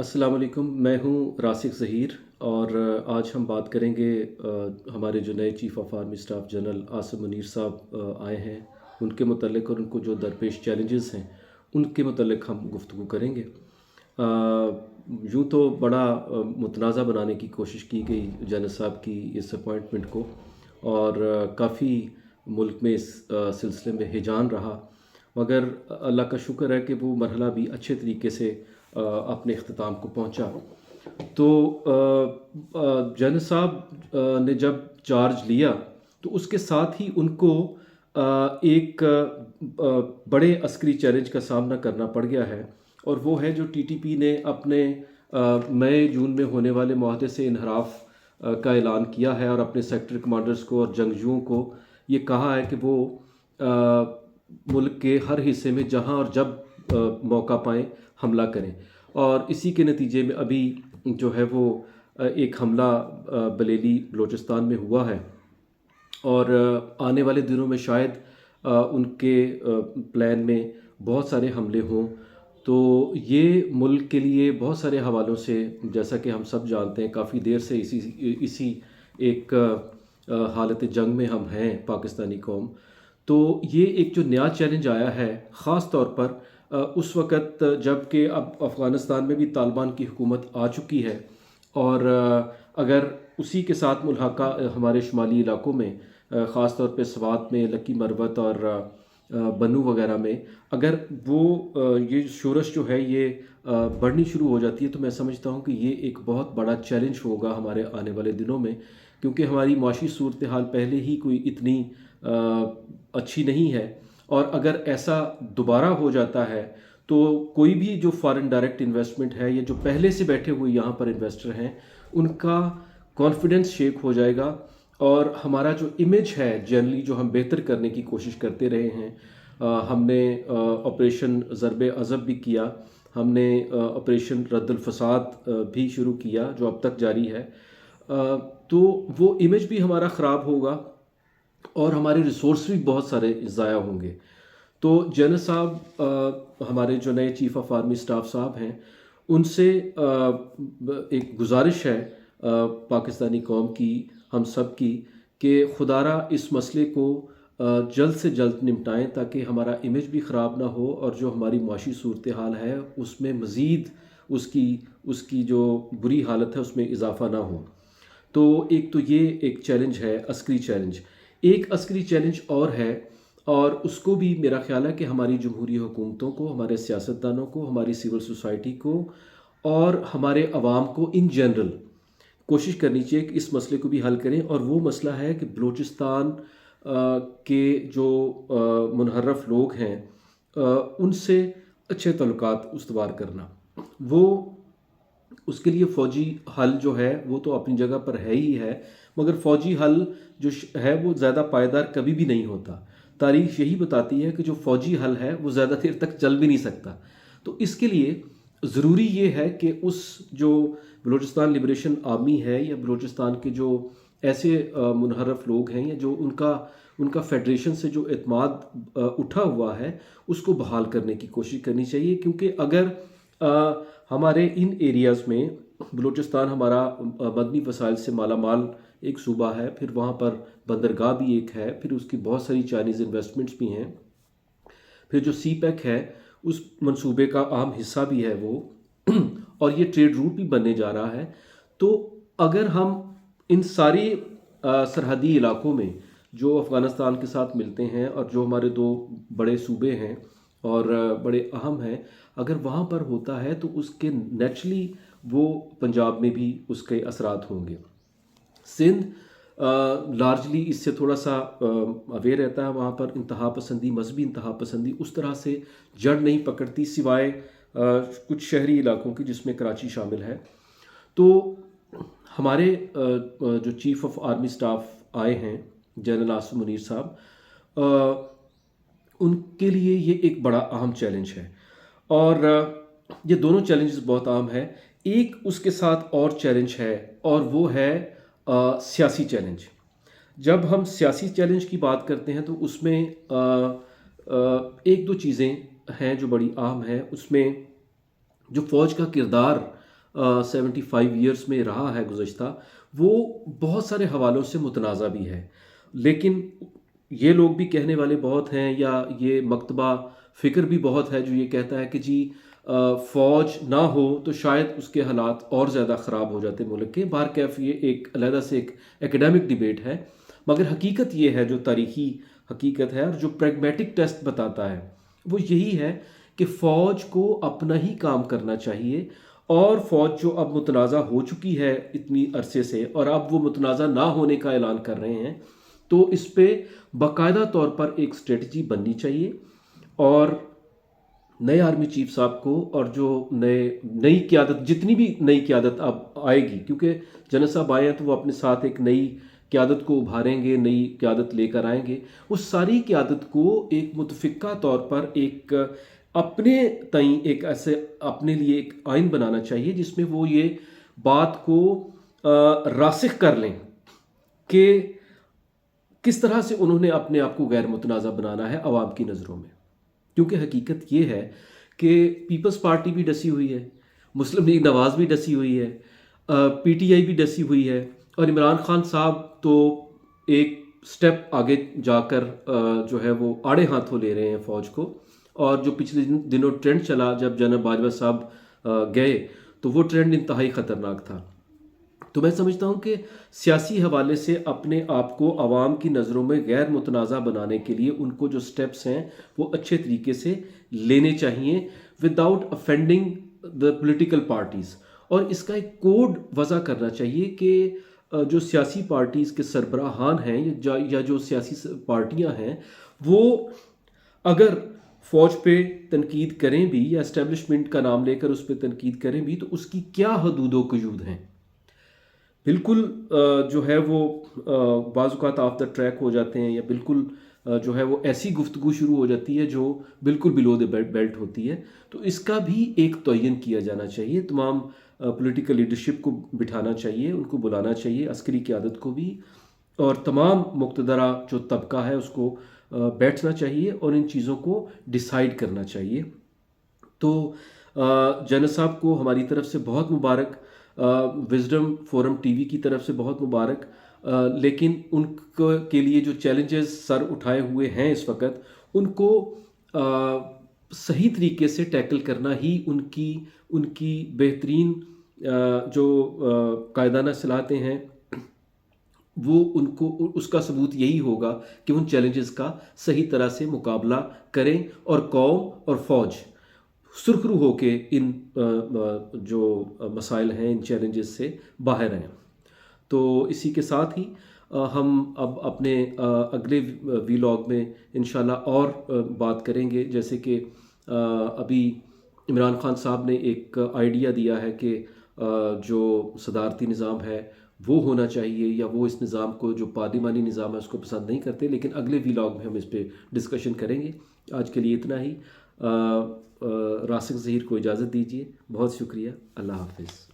अस्सलाम वालेकुम। मैं हूँ रासिक ज़हीर और आज हम बात करेंगे हमारे जो नए chief of army staff general Asim Munir साहब आए हैं उनके मुतल्लिक़ और उनको जो दरपेश चैलेंजेस हैं उनके मुतल्लिक़ हम गुफ्तगू करेंगे। यूँ तो बड़ा मुतनाज़ा बनाने की कोशिश की गई जनरल साहब की इस अपॉइंटमेंट को और काफ़ी मुल्क में इस सिलसिले में हिजान रहा, मगर अल्लाह का शुक्र है कि वो मरहला भी अच्छे तरीके से अपने इख्तिताम को पहुंचा। तो जनरल साहब ने जब चार्ज लिया तो उसके साथ ही उनको एक बड़े अस्करी चैलेंज का सामना करना पड़ गया है, और वो है जो टीटीपी ने अपने मई जून में होने वाले मुआहदे से इनहराफ का ऐलान किया है और अपने सेक्टर कमांडर्स को और जंगजुओं को ये कहा है कि वो मुल्क के हर हिस्से में जहां और जब मौका पाएं हमला करें। और इसी के नतीजे में अभी जो है वो एक हमला बलेली बलूचिस्तान में हुआ है और आने वाले दिनों में शायद उनके प्लान में बहुत सारे हमले हों। तो ये मुल्क के लिए बहुत सारे हवालों से, जैसा कि हम सब जानते हैं, काफ़ी देर से इसी एक हालत जंग में हम हैं पाकिस्तानी कौम। तो ये एक जो नया चैलेंज आया है ख़ास तौर पर उस वक़्त जबकि अब अफ़गानिस्तान में भी तालिबान की हुकूमत आ चुकी है और अगर उसी के साथ मुल्हाका हमारे शुमाली इलाकों में ख़ास तौर पे स्वात में, लकी मरवत और बनू वगैरह में अगर वो ये शोरश जो है ये बढ़नी शुरू हो जाती है, तो मैं समझता हूँ कि ये एक बहुत बड़ा चैलेंज होगा हमारे आने वाले दिनों में, क्योंकि हमारी माशी सूरत हाल पहले ही कोई इतनी अच्छी नहीं है। और अगर ऐसा दोबारा हो जाता है तो कोई भी जो फॉरेन डायरेक्ट इन्वेस्टमेंट है या जो पहले से बैठे हुए यहाँ पर इन्वेस्टर हैं उनका कॉन्फिडेंस शेक हो जाएगा और हमारा जो इमेज है जनरली जो हम बेहतर करने की कोशिश करते रहे हैं, हमने ऑपरेशन ज़रबे अज़ब भी किया, हमने ऑपरेशन रद्दुल फसाद भी शुरू किया जो अब तक जारी है, तो वो इमेज भी हमारा ख़राब होगा और हमारे रिसोर्स भी बहुत सारे ज़ाया होंगे। तो जनरल साहब हमारे जो नए चीफ़ ऑफ आर्मी स्टाफ साहब हैं उनसे एक गुजारिश है पाकिस्तानी कौम की, हम सब की, कि खुदारा इस मसले को जल्द से जल्द निपटाएं ताकि हमारा इमेज भी ख़राब ना हो और जो हमारी माशी सूरत हाल है उसमें मज़ीद उसकी जो बुरी हालत है उसमें इजाफ़ा ना हो। तो एक तो ये एक चैलेंज है, अस्करी चैलेंज। एक अस्करी चैलेंज और है और उसको भी मेरा ख्याल है कि हमारी जमहूरी हुकूमतों को, हमारे सियासतदानों को, हमारी सिविल सोसाइटी को और हमारे अवाम को इन जनरल कोशिश करनी चाहिए कि इस मसले को भी हल करें। और वो मसला है कि बलूचिस्तान के जो मुनहर्रफ लोग हैं उनसे अच्छे तल्लुकात उस्तवार करना। वो उसके लिए फ़ौजी हल जो है वो तो अपनी जगह पर है ही है, मगर फ़ौजी हल जो है वो ज़्यादा पायदार कभी भी नहीं होता। तारीख़ यही बताती है कि जो फ़ौजी हल है वो ज़्यादा देर तक चल भी नहीं सकता। तो इसके लिए ज़रूरी ये है कि उस जो बलूचिस्तान लिबरेशन आर्मी है या बलूचिस्तान के जो ऐसे मुनहरफ लोग हैं या जो उनका फेडरेशन से जो एतमाद उठा हुआ है उसको बहाल करने की कोशिश करनी चाहिए। क्योंकि अगर हमारे इन एरियाज़ में बलूचिस्तान हमारा मदनी वसाइल से माला माल एक सूबा है, फिर वहाँ पर बंदरगाह भी एक है, फिर उसकी बहुत सारी चाइनीज़ इन्वेस्टमेंट्स भी हैं, फिर जो सी पैक है उस मंसूबे का अहम हिस्सा भी है वो और ये ट्रेड रूट भी बनने जा रहा है। तो अगर हम इन सारी सरहदी इलाकों में जो अफ़गानिस्तान के साथ मिलते हैं और जो हमारे दो बड़े सूबे हैं और बड़े अहम हैं, अगर वहाँ पर होता है तो उसके नेचुरली वो पंजाब में भी उसके असरात होंगे। सिंध लार्जली इससे थोड़ा सा अवेयर रहता है, वहाँ पर इंतहा पसंदी, मजहबी इंतहा पसंदी उस तरह से जड़ नहीं पकड़ती सिवाय कुछ शहरी इलाकों की जिसमें कराची शामिल है। तो हमारे जो चीफ़ ऑफ आर्मी स्टाफ आए हैं जनरल आसिम मुनीर साहब, उनके लिए ये एक बड़ा अहम चैलेंज है और ये दोनों चैलेंजेस बहुत अहम है। एक उसके साथ और चैलेंज है और वो है सियासी चैलेंज। जब हम सियासी चैलेंज की बात करते हैं तो उसमें एक दो चीज़ें हैं जो बड़ी अहम हैं। उसमें जो फ़ौज का किरदार 75 ایئرس میں رہا ہے گزشتہ، وہ بہت سارے حوالوں سے متنازع بھی ہے، لیکن یہ لوگ بھی کہنے والے بہت ہیں، یا یہ مکتبہ فکر بھی بہت ہے جو یہ کہتا ہے کہ جی فوج نہ ہو تو شاید اس کے حالات اور زیادہ خراب ہو جاتے ملک کے۔ بہرکیف یہ ایک علیحدہ سے ایک ایکڈیمک ڈیبیٹ ہے، مگر حقیقت یہ ہے، جو تاریخی حقیقت ہے اور جو پریگمیٹک ٹیسٹ بتاتا ہے وہ یہی ہے کہ فوج کو اپنا ہی کام کرنا چاہیے، اور فوج جو اب متنازع ہو چکی ہے اتنی عرصے سے، اور اب وہ متنازع نہ ہونے کا اعلان کر رہے ہیں، تو اس پہ باقاعدہ طور پر ایک اسٹریٹجی بننی چاہیے، اور نئے آرمی چیف صاحب کو، اور جو نئی قیادت، جتنی بھی نئی قیادت اب آئے گی، کیونکہ جنرل صاحب آئے ہیں تو وہ اپنے ساتھ ایک نئی قیادت کو ابھاریں گے، نئی قیادت لے کر آئیں گے، اس ساری قیادت کو ایک متفقہ طور پر ایک اپنے تئیں ایک ایسے اپنے لیے ایک آئین بنانا چاہیے جس میں وہ یہ بات کو راسخ کر لیں کہ کس طرح سے انہوں نے اپنے آپ کو غیر متنازع بنانا ہے عوام کی نظروں میں۔ کیونکہ حقیقت یہ ہے کہ پیپلز پارٹی بھی ڈسی ہوئی ہے، مسلم لیگ نواز بھی ڈسی ہوئی ہے، پی ٹی آئی بھی ڈسی ہوئی ہے، اور عمران خان صاحب تو ایک سٹیپ آگے جا کر جو ہے وہ آڑے ہاتھوں لے رہے ہیں فوج کو، اور جو پچھلے دنوں ٹرینڈ چلا جب جنرل باجوہ صاحب گئے تو وہ ٹرینڈ انتہائی خطرناک تھا۔ تو میں سمجھتا ہوں کہ سیاسی حوالے سے اپنے آپ کو عوام کی نظروں میں غیر متنازع بنانے کے لیے ان کو جو سٹیپس ہیں وہ اچھے طریقے سے لینے چاہیے، وداؤٹ افینڈنگ دا پولیٹیکل پارٹیز، اور اس کا ایک کوڈ وضع کرنا چاہیے کہ جو سیاسی پارٹیز کے سربراہان ہیں یا جو سیاسی پارٹیاں ہیں، وہ اگر فوج پہ تنقید کریں بھی، یا اسٹیبلشمنٹ کا نام لے کر اس پہ تنقید کریں بھی، تو اس کی کیا حدود و قیود ہیں۔ بالکل جو ہے وہ بعض اوقات آف دا ٹریک ہو جاتے ہیں، یا بالکل جو ہے وہ ایسی گفتگو شروع ہو جاتی ہے جو بالکل بلو دا بیلٹ ہوتی ہے، تو اس کا بھی ایک تعین کیا جانا چاہیے، تمام پولیٹیکل لیڈرشپ کو بٹھانا چاہیے، ان کو بلانا چاہیے، عسکری قیادت کو بھی، اور تمام مقتدرہ جو طبقہ ہے اس کو بیٹھنا چاہیے اور ان چیزوں کو ڈیسائیڈ کرنا چاہیے۔ تو جنرل صاحب کو ہماری طرف سے بہت مبارک، وزڈم فورم ٹی وی کی طرف سے بہت مبارک، لیکن ان کے لیے جو چیلنجز سر اٹھائے ہوئے ہیں اس وقت، ان کو صحیح طریقے سے ٹیکل کرنا ہی ان کی بہترین جو قائدانہ صلاحیتیں ہیں، وہ ان کو اس کا ثبوت یہی ہوگا کہ ان چیلنجز کا صحیح طرح سے مقابلہ کریں، اور قوم اور فوج سرخرو ہو کے ان جو مسائل ہیں، ان چیلنجز سے باہر آئیں۔ تو اسی کے ساتھ ہی ہم اب اپنے اگلے ویلاگ میں انشاءاللہ اور بات کریں گے، جیسے کہ ابھی عمران خان صاحب نے ایک آئیڈیا دیا ہے کہ جو صدارتی نظام ہے وہ ہونا چاہیے، یا وہ اس نظام کو، جو پارلیمانی نظام ہے اس کو پسند نہیں کرتے، لیکن اگلے ویلاگ میں ہم اس پہ ڈسکشن کریں گے۔ آج کے لیے اتنا ہی۔ راسخ ظہیر کو اجازت دیجیے، بہت شکریہ، اللہ حافظ۔